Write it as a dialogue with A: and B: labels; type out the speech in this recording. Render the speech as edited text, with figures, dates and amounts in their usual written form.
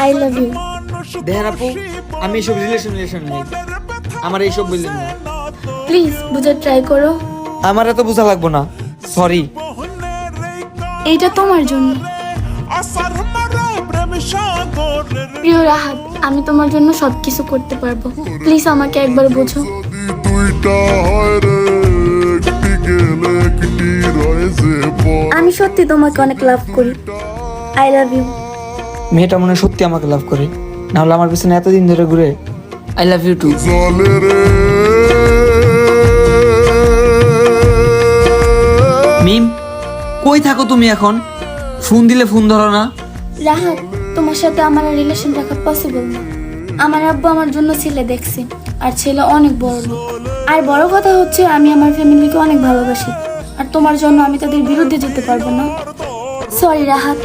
A: I love you.
B: দেখেন আপু, আমি এইসব রিলেশন নেই, আমার এইসব বললেন না।
A: প্লিজ বুঝার ট্রাই করো।
B: আমার এত বোঝা লাগবো না, সরি।
A: এইটা তোমার জন্য। প্রিয় রাহাত, আমি তোমার জন্য সবকিছু করতে পারবো, প্লিজ আমাকে একবার বোঝো। আমি সত্যি তোমাকে অনেক লাভ করি। I love you.
B: মেয়েটা মনে হয় সত্যি আমাকে লাভ করে, নাহলে আমার পিছনে এতদিন ধরে ঘুরে। I love you too. Mim, কই থাকো তুমি এখন? ফোন দিলে ফোন ধরো না।
A: রাহাত, তোমার সাথে আমার রিলেশন রাখা পসিবল না। আমার আব্বু আমার জন্য ছেলে দেখছে, আর ছেলে অনেক বড় লোক। আর বড় কথা হচ্ছে আমি আমার ফ্যামিলিকে অনেক ভালোবাসি, আর তোমার জন্য আমি তাদের বিরুদ্ধে যেতে পারবো না। সরি রাহাত।